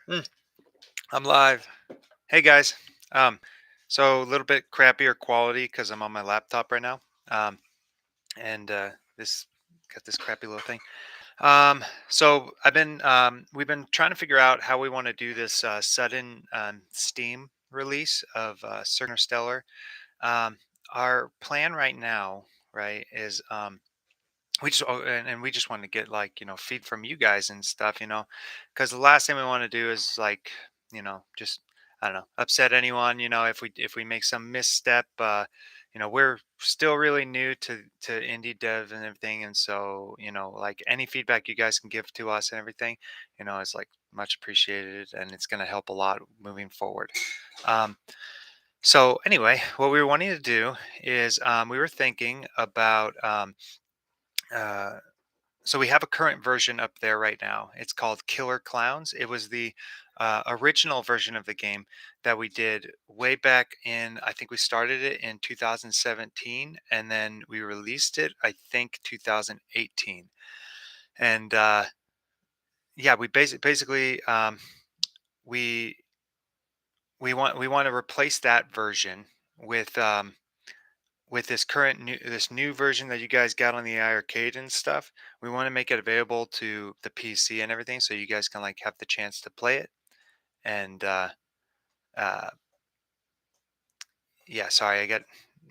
Mm, I'm live. Hey guys. Um, so a little bit crappier quality because I'm on my laptop right now. Um, and this got this crappy little thing. So we've been trying to figure out how we want to do this sudden Steam release of Circus Interstellar. Um, our plan right now, right, is and we just want to get like feed from you guys and stuff, because the last thing we want to do is like just I don't know upset anyone, if we make some misstep. We're still really new to indie dev and everything, and so like any feedback you guys can give to us and everything, is like much appreciated, and it's going to help a lot moving forward. um, so anyway, what we were wanting to do is we were thinking about uh, so we have a current version up there right now. It's called Killer Clowns. It was the original version of the game that we did way back in. I think we started it in 2017, and then we released it, I think, 2018. And yeah, basically we we want to replace that version with with this new version that you guys got on the arcade and stuff. We want to make it available to the PC and everything, so you guys can like have the chance to play it. And uh, yeah, sorry, I got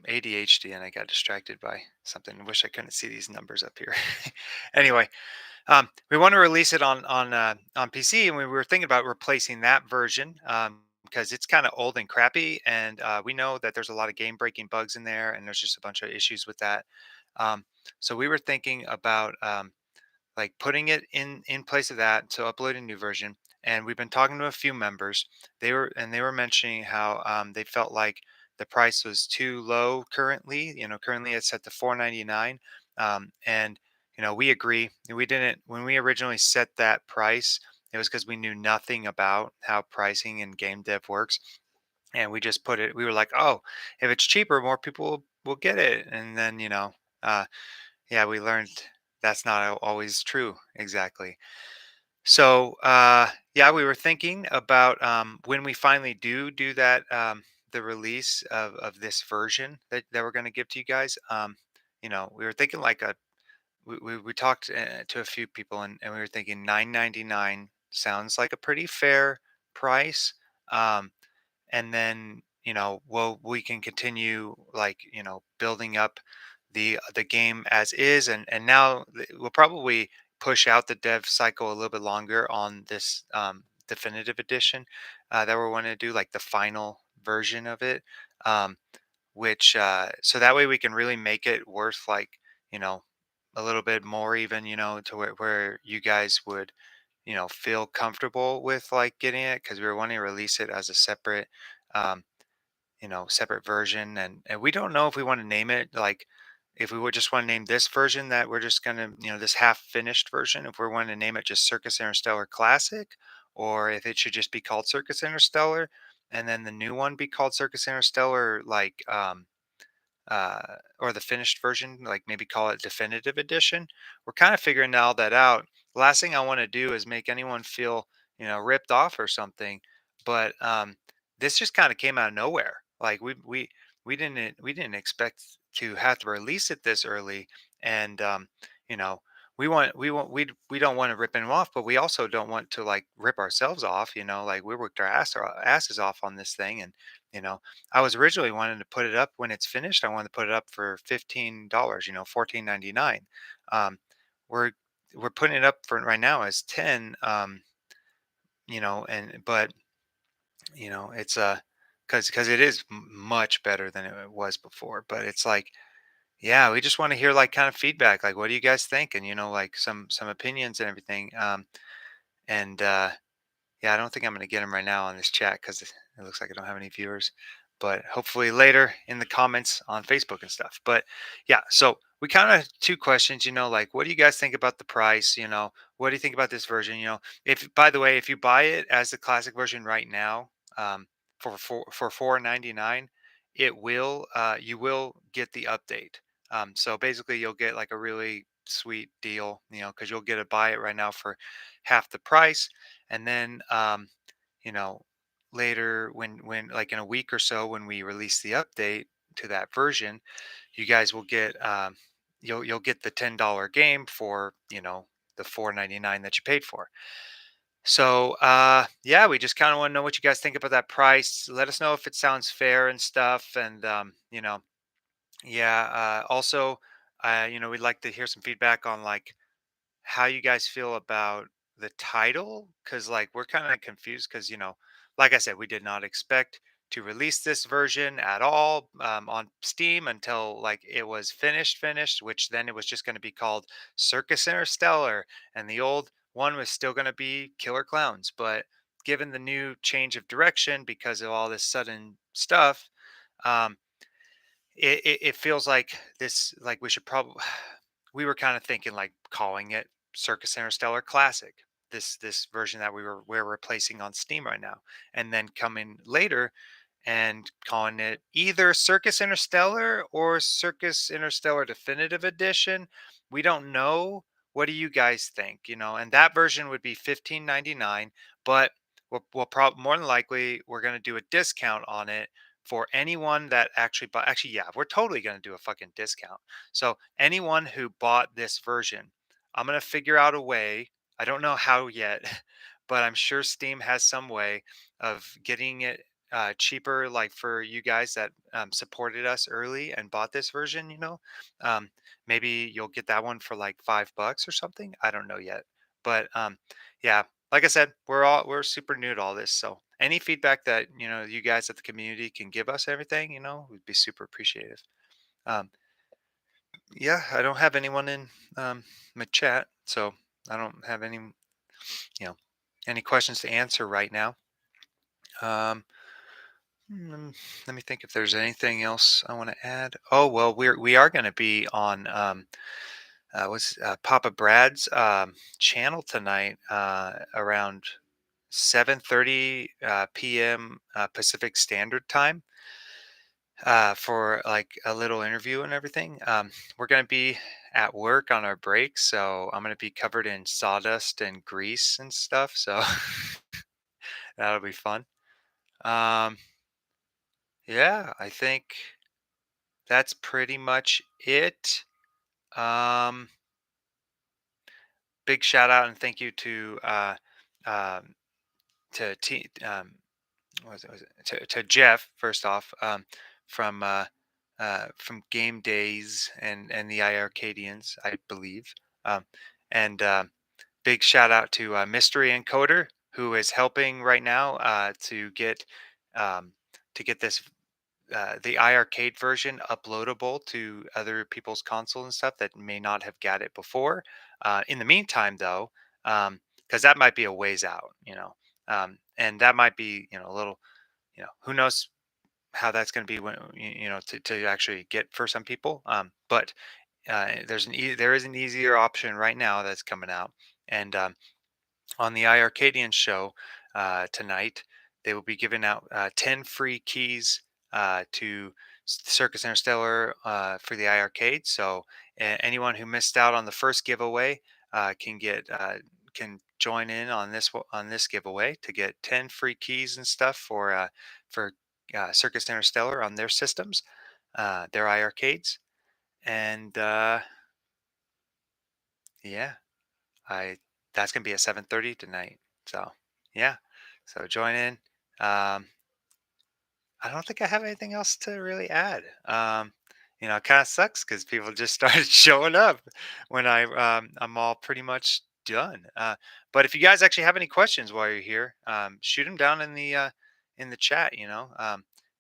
ADHD and I got distracted by something. I wish I couldn't see these numbers up here. Anyway, we want to release it on PC, and we were thinking about replacing that version because it's kind of old and crappy, and we know that there's a lot of game breaking bugs in there, and there's just a bunch of issues with that. Um, so we were thinking about like putting it in place of that, so uploading a new version. And we've been talking to a few members. They were mentioning how they felt like the price was too low currently. Currently it's set to 4.99, and we agree. We didn't when we originally set that price. It was because we knew nothing about how pricing and game dev works, and we just put it. We were like, oh, if it's cheaper, more people will get it. And then uh, yeah, we learned that's not always true exactly. So yeah, we were thinking about when we finally do that, the release of this version that we're going to give to you guys. We were thinking like we talked to a few people, and we were thinking 9.99 sounds like a pretty fair price. Um, and then we can continue like building up the game as is, and now we'll probably push out the dev cycle a little bit longer on this definitive edition that we're wanting to do, like the final version of it, um, which so that way we can really make it worth like you know a little bit more, even to where you guys would feel comfortable with like getting it, because we were wanting to release it as a separate um, separate version. And we don't know if we want to name it like, if we would just want to name this version that we're just going to, this half finished version, if we're wanting to name it just Circus Interstellar Classic, or if it should just be called Circus Interstellar, and then the new one be called Circus Interstellar, like, or the finished version, like maybe call it definitive edition. We're kind of figuring all that out. The last thing I want to do is make anyone feel, ripped off or something. But this just kind of came out of nowhere. Like we didn't expect to have to release it this early, and you know, we don't want to rip anyone off, but we also don't want to like rip ourselves off. Like we worked our asses off on this thing, and you know I was originally wanting to put it up when it's finished. I wanted to put it up for $15, 14.99. Um, we're we're putting it up for right now as 10. And but it's because it is much better than it was before. But it's like, yeah, we just want to hear like kind of feedback, like what do you guys think, and like some opinions and everything. And Yeah, I don't think I'm going to get them right now on this chat because it looks like I don't have any viewers, but hopefully later in the comments on Facebook and stuff. But yeah, so we kind of two questions, like what do you guys think about the price? What do you think about this version? If by the way, if you buy it as the classic version right now, for 4.99, it will you will get the update. So basically, you'll get like a really sweet deal, because you'll get to buy it right now for half the price, and then you know, later when like in a week or so when we release the update to that version, you guys will get you'll get the $10 game for, the 4.99 that you paid for. So yeah, we just kind of want to know what you guys think about that price. Let us know if it sounds fair and stuff. And yeah, also we'd like to hear some feedback on like how you guys feel about the title, because like we're kind of confused because like I said, we did not expect to release this version at all on Steam until like it was finished, which then it was just going to be called Circus Interstellar, and the old one was still going to be Killer Clowns. But given the new change of direction because of all this sudden stuff, um, it feels like this, like we should probably we were kind of thinking like calling it Circus Interstellar Classic, this version that we're replacing on Steam right now, and then coming later and calling it either Circus Interstellar or Circus Interstellar Definitive Edition. We don't know. What do you guys think? And that version would be 15.99, but we'll probably more than likely we're going to do a discount on it for anyone that actually bought. Actually, yeah, we're totally going to do a fucking discount. So anyone who bought this version, I'm going to figure out a way. I don't know how yet, but I'm sure Steam has some way of getting it cheaper, like for you guys that supported us early and bought this version. um, maybe you'll get that one for like $5 or something. I don't know yet, but yeah, like I said, we're super new to all this, so any feedback that you guys at the community can give us, everything, would be super appreciative. um, yeah, I don't have anyone in my chat, so I don't have you know any questions to answer right now. um, Let me think if there's anything else I want to add. Oh well, we are going to be on what's Papa Brad's channel tonight around 7:30 p.m. Pacific Standard Time for like a little interview and everything. We're going to be at work on our break, so I'm going to be covered in sawdust and grease and stuff. So that'll be fun. Um, yeah, I think that's pretty much it. Um, Big shout out and thank you um, to what was it, to Jeff first off, from from Game Days and the iArcadians, I believe. And Big shout out to Mystery Encoder, who is helping right now um, to get this the iArcade version uploadable to other people's consoles and stuff that may not have got it before. In the meantime, though, because that might be a ways out, and that might be a little, who knows how that's going to be when to actually get for some people. But there is an easier option right now that's coming out, and on the iArcadian show tonight, they will be giving out 10 free keys to Circus Interstellar for the iArcade. So anyone who missed out on the first giveaway can join in on on this giveaway to get 10 free keys and stuff for Circus Interstellar on their systems, their iArcades. And yeah, I that's gonna be at 7:30 tonight. So yeah, so join in. Um, I don't think I have anything else to really add. It kind of sucks because people just started showing up when I'm all pretty much done. But if you guys actually have any questions while you're here, shoot them down in the chat.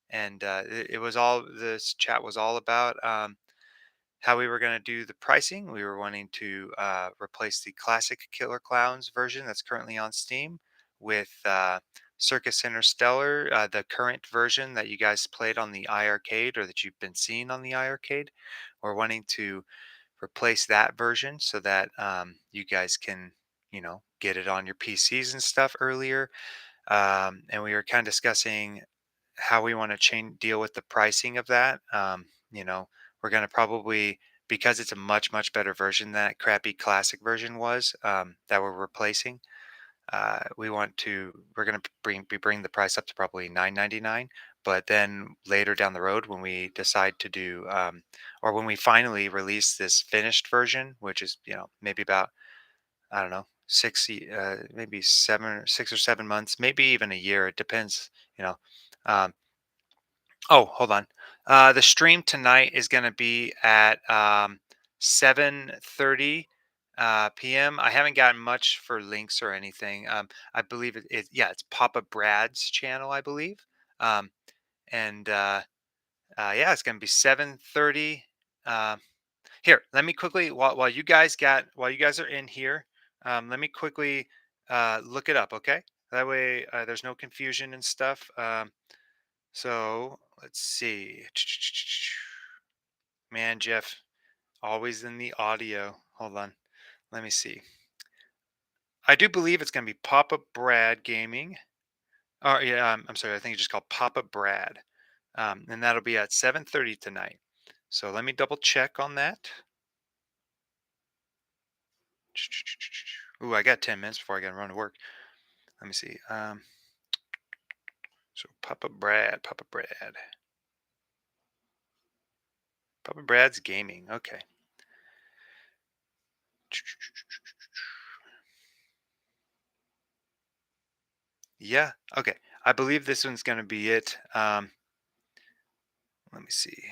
And it was all this chat was all about. How we were going to do the pricing. We were wanting to replace the classic Killer Clowns version that's currently on Steam with Circus Interstellar, the current version that you guys played on the iArcade or that you've been seeing on the iArcade. We're wanting to replace that version so that you guys can, get it on your PCs and stuff earlier. And we were kind of discussing how we want to change deal with the pricing of that. We're going to probably, because it's a much better version than that crappy classic version was, that we're replacing. we're going to bring the price up to probably 9.99. But then later down the road, when we decide to do, or when we finally release this finished version, which is maybe about, I don't know, maybe 6 or 7 months, maybe even a year. It depends, you know. Um, oh, hold on. The stream tonight is going to be at 7:30 p.m. I haven't gotten much for links or anything. I believe yeah, it's Papa Brad's channel, I believe. Um, and yeah, it's going to be 7:30. Uh, Here, let me quickly while you guys are in here, let me quickly look it up, okay? That way there's no confusion and stuff. So let's see. Man, Jeff, always in the audio. Hold on. Let me see. I do believe it's going to be Papa Brad Gaming. Oh, yeah. I'm sorry. I think it's just called Papa Brad. And that'll be at 7:30 tonight. So let me double check on that. Ooh, I got 10 minutes before I got to run to work. Let me see. So Papa Brad's Gaming. Okay. Yeah. Okay. I believe this one's going to be it. Let me see.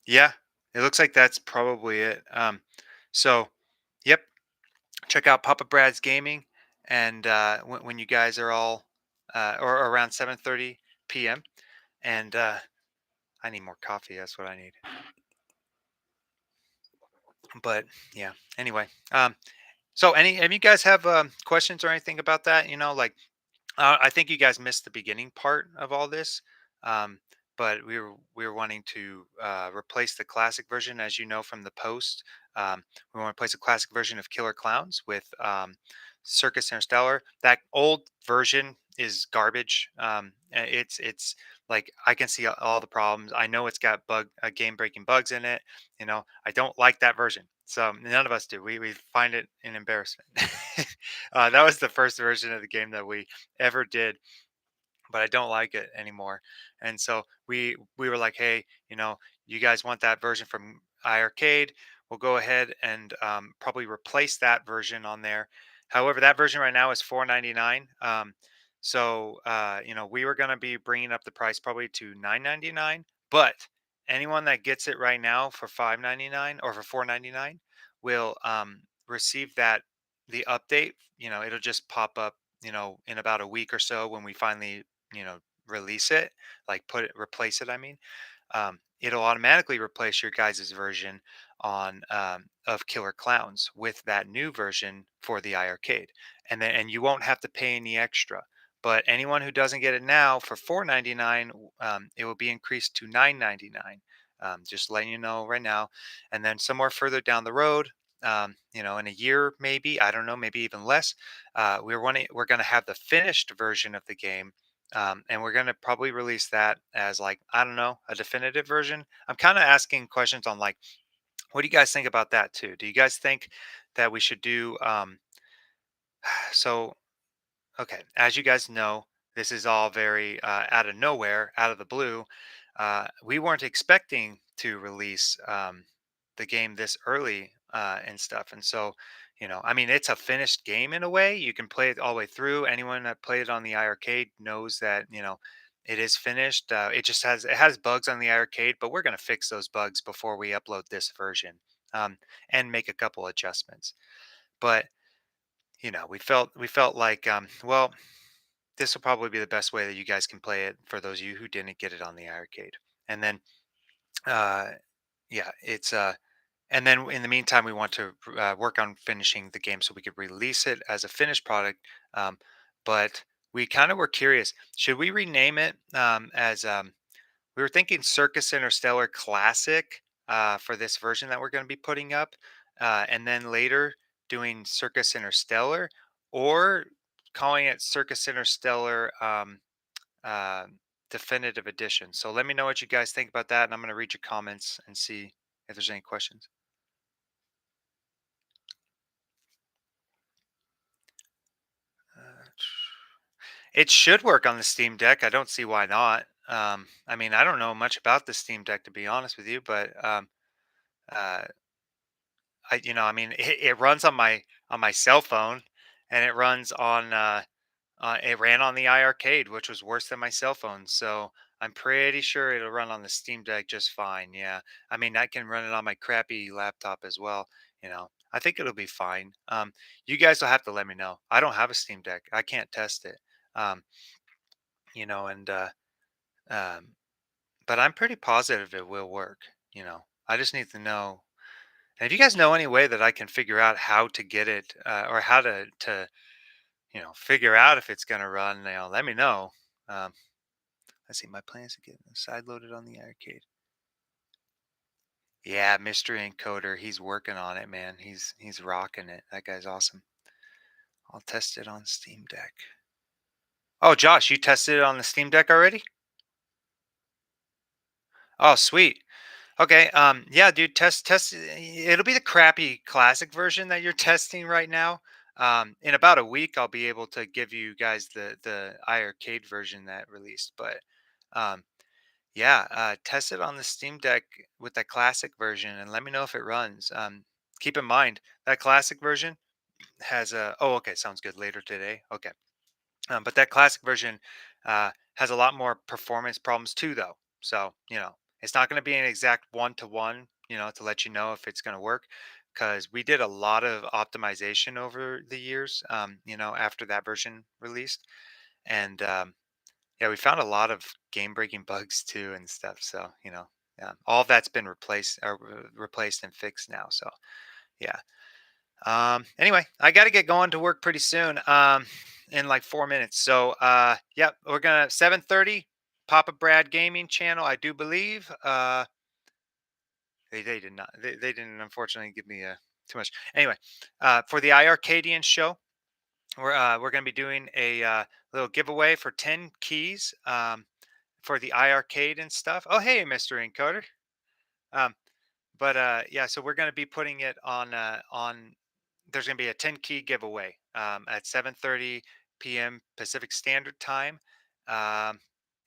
Yeah. It looks like that's probably it. So, yep. Check out Papa Brad's Gaming, and when you guys are all, or around 7:30 p.m. And I need more coffee. That's what I need. But yeah. Anyway. So any you guys have questions or anything about that? Like, I think you guys missed the beginning part of all this, um, but we were wanting to replace the classic version, as you know from the post. We want to replace the classic version of Killer Clowns with Circus Interstellar. That old version is garbage. It's like, I can see all the problems. I know it's got game breaking bugs in it. I don't like that version. So none of us do. We find it an embarrassment. That was the first version of the game that we ever did, but I don't like it anymore. And so we were like, hey, you guys want that version from iArcade? We'll go ahead and probably replace that version on there. However, that version right now is 4.99. So we were going to be bringing up the price probably to 9.99, but anyone that gets it right now for 5.99 or for 4.99 will receive the update. It'll just pop up in about a week or so when we finally release it, like replace it, I mean. It'll automatically replace your guys' version on of Killer Clowns with that new version for the iArcade, and you won't have to pay any extra. But anyone who doesn't get it now for 4.99, it will be increased to 9.99. Just letting you know right now, and then somewhere further down the road, in a year, maybe, I don't know, maybe even less, we're going to have the finished version of the game, and we're going to probably release that as, like, I don't know, a definitive version. I'm kind of asking questions on, like, what do you guys think about that too? Do you guys think that we should do so okay, as you guys know, this is all very out of nowhere, out of the blue. We weren't expecting to release the game this early and stuff. And so, I mean, it's a finished game in a way. You can play it all the way through. Anyone that played it on the iArcade knows that, it is finished. It has bugs on the iArcade, but we're going to fix those bugs before we upload this version, and make a couple adjustments. But we felt like, well, this will probably be the best way that you guys can play it for those of you who didn't get it on the arcade. And then, uh, yeah, and then in the meantime, we want to work on finishing the game so we could release it as a finished product. Um, but we kind of were curious, should we rename it as we were thinking Circus Interstellar Classic for this version that we're going to be putting up, and then later doing Circus Interstellar, or calling it Circus Interstellar uh, Definitive Edition. So let me know what you guys think about that, and I'm going to read your comments and see if there's any questions. It should work on the Steam Deck. I don't see why not. I mean, I don't know much about the Steam Deck to be honest with you, but uh, I mean, it runs on my cell phone, and it runs on it ran on the iArcade, which was worse than my cell phone. So I'm pretty sure it'll run on the Steam Deck just fine. Yeah, I mean, I can run it on my crappy laptop as well. I think it'll be fine. You guys will have to let me know. I don't have a Steam Deck. I can't test it. Um, and um, but I'm pretty positive it will work. I just need to know. And if you guys know any way that I can figure out how to get it, or how to figure out if it's gonna run, let me know. Um, let's see, my plans to get side loaded on the arcade. Yeah, mystery encoder. He's working on it, man. He's rocking it. That guy's awesome. I'll test it on Steam Deck. Oh, Josh, you tested it on the Steam Deck already? Oh, sweet. Okay. Yeah, dude, test. It'll be the crappy classic version that you're testing right now. In about a week, I'll be able to give you guys the iArcade version that released. But um, yeah, test it on the Steam Deck with the classic version, and let me know if it runs. Keep in mind that classic version has a. Oh, okay, sounds good. Later today. Okay. But that classic version has a lot more performance problems too, though. So it's not going to be an exact one to one, to let you know if it's going to work, because we did a lot of optimization over the years, after that version released, and yeah, we found a lot of game-breaking bugs too and stuff. So yeah, all of that's been replaced and fixed now. So yeah. Anyway, I got to get going to work pretty soon. In like 4 minutes. So, yeah, we're gonna 7:30. Papa Brad Gaming channel, I do believe. They did not. They didn't unfortunately give me too much. Anyway, for the iArcadian show, we're gonna be doing a little giveaway for 10 keys. For the iArcade and stuff. Oh, hey, Mr. Encoder. Um, but yeah, so we're going to be putting it on there's going to be a 10 key giveaway at 7:30 p.m. Pacific Standard Time. Um,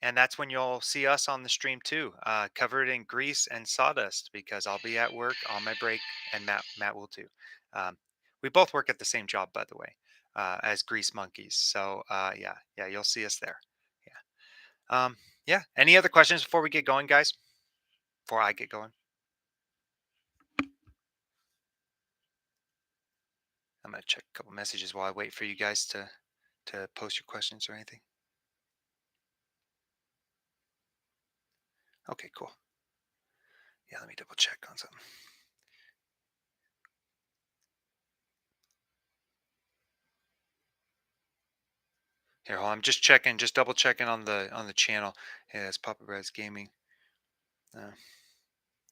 and that's when you'll see us on the stream too, covered in grease and sawdust, because I'll be at work on my break, and Matt will too. Um, we both work at the same job, by the way, as grease monkeys. So yeah, you'll see us there. Yeah. Yeah. Any other questions before we get going, guys? Before I get going? I'm gonna check a couple messages while I wait for you guys to post your questions or anything. Okay, cool. Yeah, let me double check on something. Here, hold on, I'm just checking, just double checking on the channel. Yeah, it's Papa Brad's Gaming, uh,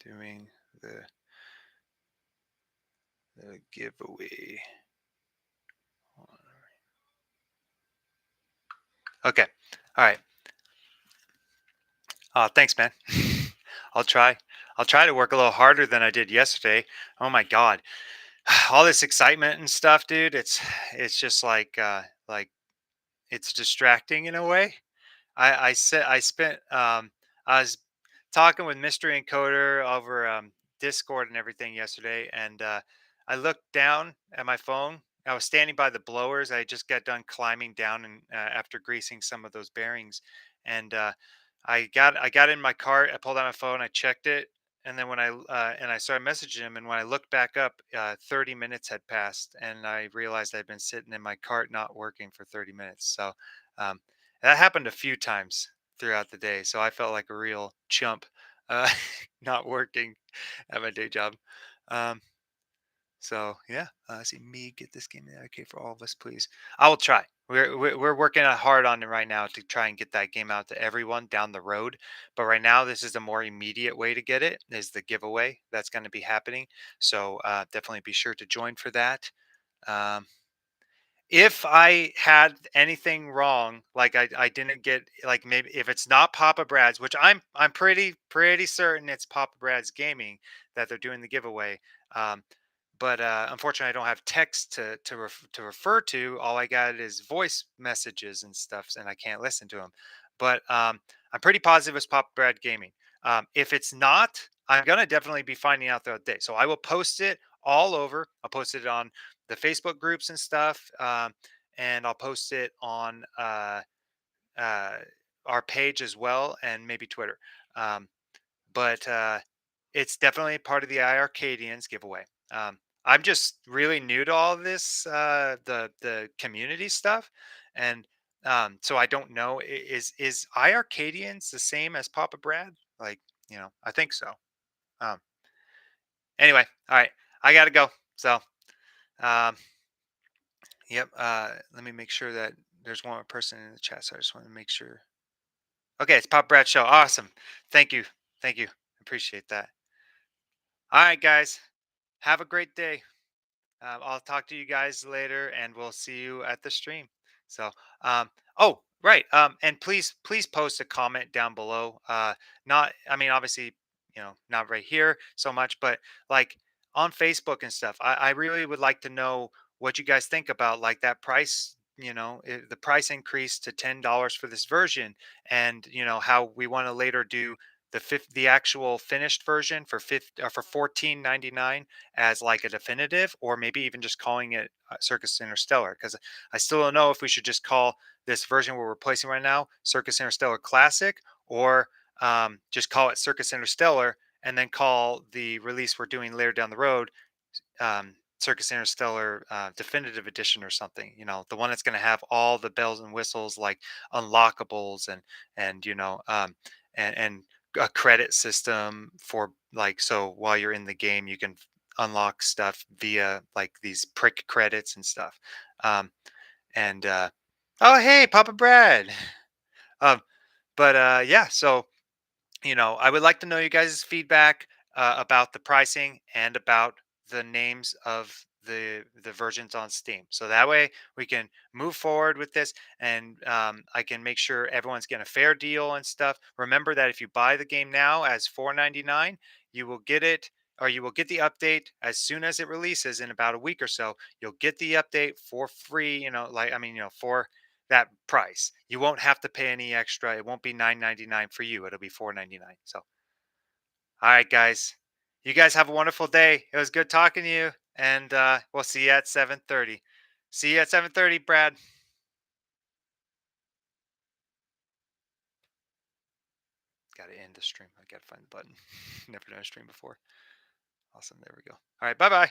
doing the giveaway. Okay, all right. Thanks, man. I'll try. I'll try to work a little harder than I did yesterday. Oh my God, all this excitement and stuff, dude. It's just like it's distracting in a way. I said I spent I was talking with Mystery Encoder over Discord and everything yesterday, and I looked down at my phone. I was standing by the blowers. I just got done climbing down and after greasing some of those bearings, and I got in my cart. I pulled out my phone. I checked it, and then when I started messaging him, and when I looked back up, 30 minutes had passed, and I realized I'd been sitting in my cart not working for 30 minutes. So um, that happened a few times throughout the day, so I felt like a real chump, uh, not working at my day job. Um, so yeah, see me get this game in the arcade for all of us, please. I will try. We're working hard on it right now to try and get that game out to everyone down the road. But right now, this is a more immediate way to get it. Is the giveaway that's going to be happening. So definitely be sure to join for that. Um, if I had anything wrong, like I didn't get, like, maybe if it's not Papa Brad's, which I'm pretty certain it's Papa Brad's Gaming that they're doing the giveaway. Um, but unfortunately, I don't have text to refer to. All I got is voice messages and stuff, and I can't listen to them. But I'm pretty positive it's Pop Bread Gaming. If it's not, I'm gonna definitely be finding out throughout the day. So I will post it all over. I'll post it on the Facebook groups and stuff, and I'll post it on uh, our page as well, and maybe Twitter. Um, but it's definitely part of the iArcadians giveaway. I'm just really new to all of this, the community stuff, and so I don't know. Is iArcadians the same as Papa Brad? Like, I think so. Um, anyway, all right, I gotta go. So, um, yep. Let me make sure that there's one more person in the chat. So I just want to make sure. Okay, it's Papa Brad Show. Awesome. Thank you. Thank you. Appreciate that. All right, guys. Have a great day. I'll talk to you guys later, and we'll see you at the stream. So, oh, right. And please post a comment down below. Not, I mean, obviously, not right here so much, but like on Facebook and stuff. I really would like to know what you guys think about like that price. The price increase to $10 for this version, and how we want to later do the actual finished version for 14.99 as like a definitive, or maybe even just calling it Circus Interstellar, because I still don't know if we should just call this version we're replacing right now Circus Interstellar Classic, or just call it Circus Interstellar, and then call the release we're doing later down the road Circus Interstellar Definitive Edition or something. The one that's going to have all the bells and whistles like unlockables and and a credit system for like, so while you're in the game you can unlock stuff via like these prick credits and stuff. And oh, hey, Papa Brad. um but yeah, so I would like to know you guys' feedback about the pricing and about the names of the versions on Steam. So that way we can move forward with this, and I can make sure everyone's getting a fair deal and stuff. Remember that if you buy the game now as 4.99, you will get it, or you will get the update as soon as it releases in about a week or so. You'll get the update for free. Like, I mean, for that price. You won't have to pay any extra. It won't be 9.99 for you. It'll be 4.99. So, all right, guys. You guys have a wonderful day. It was good talking to you, and we'll see you at 7:30. See you at 7:30, Brad. Got to end the stream. I got to find the button. Never done a stream before. Awesome. There we go. All right. Bye bye.